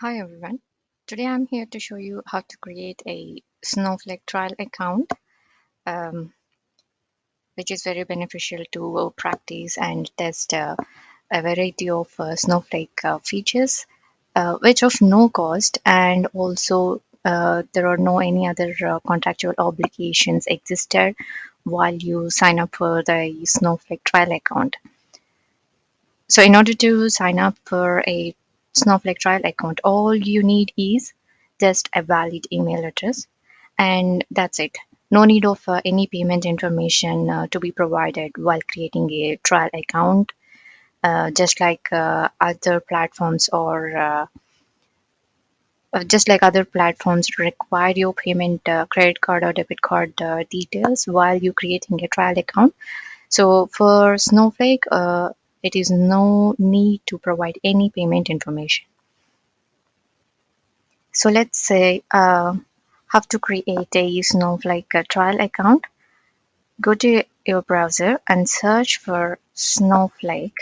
Hi everyone. Today I'm here to show you how to create a Snowflake trial account, um, which is very beneficial to practice and test a variety of Snowflake features, which of no cost, and also there are no any other contractual obligations existed while you sign up for the Snowflake trial account. So in order to sign up for a Snowflake trial account, all you need is just a valid email address, and that's it. No need of any payment information to be provided while creating a trial account, just like other platforms or just like other platforms require your payment credit card or debit card details while you creating a trial account. So for Snowflake, it is no need to provide any payment information. So let's say how to create a Snowflake trial account. Go to your browser and search for Snowflake.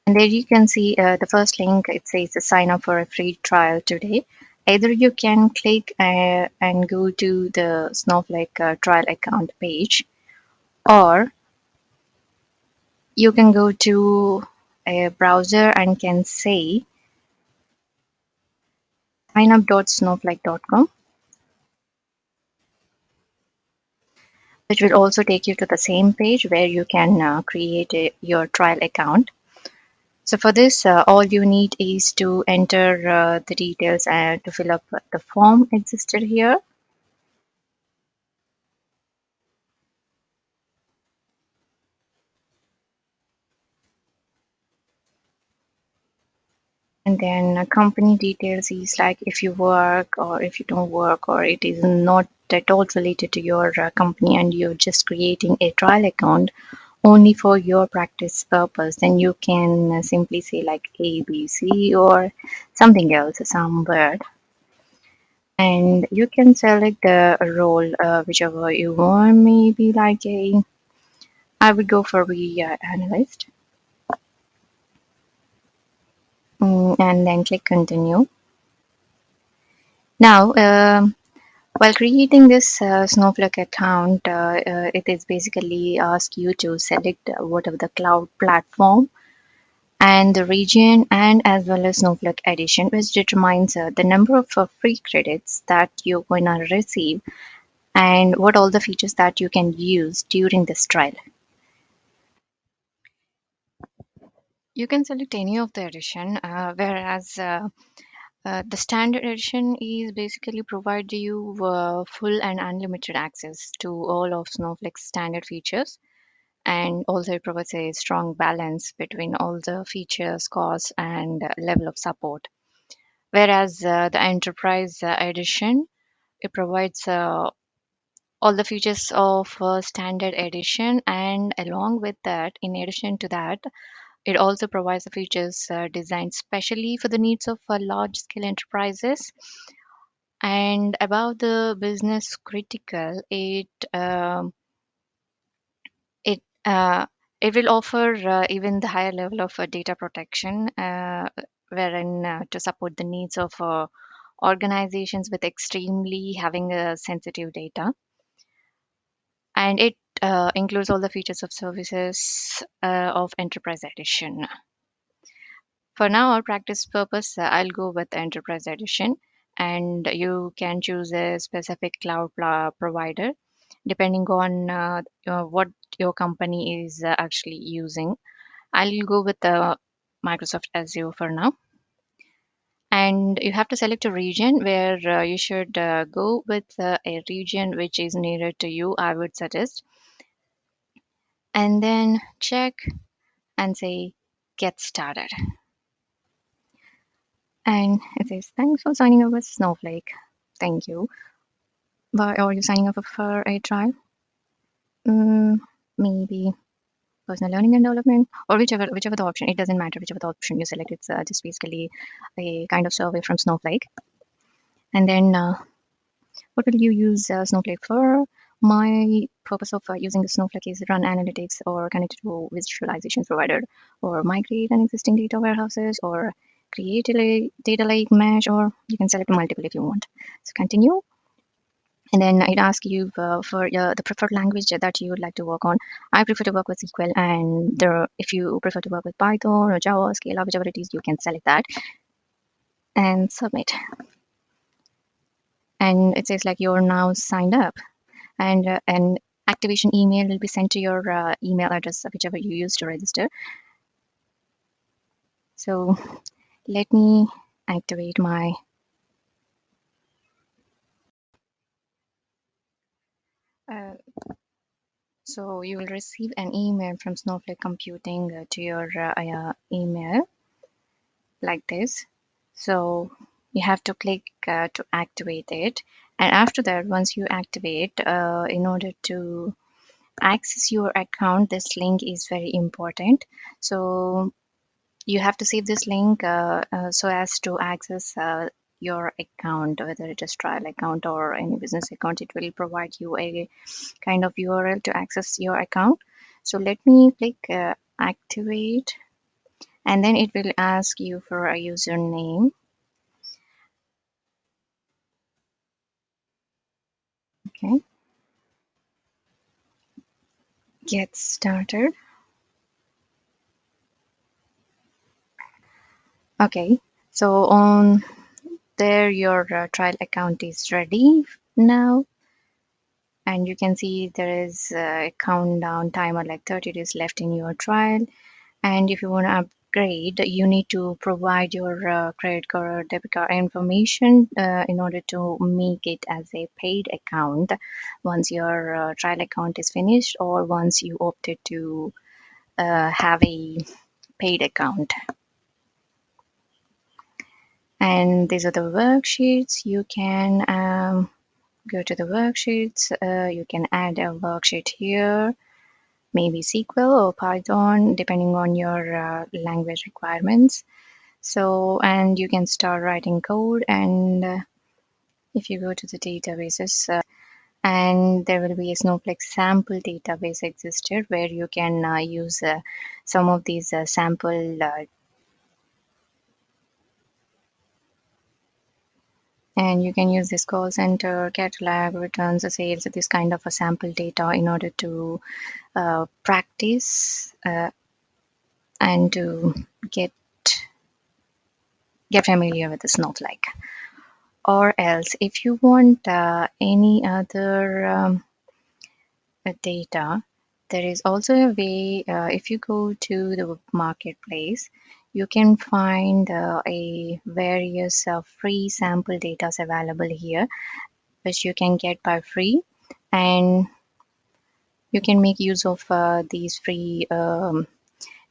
And there you can see the first link. It says sign up for a free trial today. Either you can click and go to the Snowflake trial account page, or you can go to a browser and can say signup.snowflake.com, which will also take you to the same page where you can create your trial account. So for this, all you need is to enter the details and to fill up the form existed here. And then company details is like if you work or if you don't work, or it is not at all related to your company and you're just creating a trial account only for your practice purpose, then you can simply say like ABC or something else, some word. And you can select the role, whichever you want, maybe like I would go for the analyst. And then click continue. Now, while creating this Snowflake account, it is basically ask you to select whatever the cloud platform and the region, and as well as Snowflake edition, which determines the number of free credits that you're going to receive and what all the features that you can use during this trial. You can select any of the edition, whereas the standard edition is basically provide you full and unlimited access to all of Snowflake's standard features, and also it provides a strong balance between all the features, cost, and level of support. Whereas the enterprise edition, it provides all the features of standard edition, and along with that, in addition to that, it also provides the features designed specially for the needs of large scale enterprises. And about the business critical, it it will offer even the higher level of data protection, wherein to support the needs of organizations with extremely having sensitive data, and it includes all the features of services of enterprise edition. For now, our practice purpose, I'll go with enterprise edition, and you can choose a specific cloud provider depending on what your company is actually using. I'll go with the Microsoft Azure for now. And you have to select a region where you should go with a region which is nearer to you, I would suggest. And then check and say get started. And it says, thanks for signing up with Snowflake. Thank you. But are you signing up for a trial? Mm, maybe personal learning and development, or whichever the option. It doesn't matter whichever the option you select. It's just basically a kind of survey from Snowflake. And then what will you use Snowflake for? My purpose of using the Snowflake is run analytics or connect to visualization provider or migrate an existing data warehouses or create a data lake mesh, or you can select multiple if you want. So continue. And then it asks you for the preferred language that you would like to work on. I prefer to work with SQL, and if you prefer to work with Python or Java, Scala, whichever it is, you can select that and submit. And it says like you're now signed up, and an activation email will be sent to your email address, whichever you use to register. So let me activate my. Uh, so you will receive an email from Snowflake Computing to your email like this. So you have to click to activate it. And after that, once you activate, in order to access your account, this link is very important. So you have to save this link so as to access your account, whether it is trial account or any business account. It will provide you a kind of URL to access your account. So let me click activate, and then it will ask you for a username. Okay, get started. Okay, so on there your trial account is ready now, and you can see there is a countdown timer like 30 days left in your trial. And if you want to upgrade, you need to provide your credit card or debit card information in order to make it as a paid account once your trial account is finished, or once you opted to have a paid account. And these are the worksheets. You can go to the worksheets. You can add a worksheet here, maybe SQL or Python, depending on your language requirements. So, and you can start writing code. And if you go to the databases, and there will be a Snowflake sample database existed where you can use some of these sample and you can use this call center, catalog, returns, sales, this kind of a sample data in order to practice and to get get familiar with the Snowflake. Or else, if you want any other data, there is also a way. If you go to the marketplace, you can find a various free sample data available here, which you can get by free, and you can make use of these free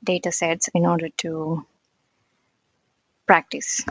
data sets in order to practice.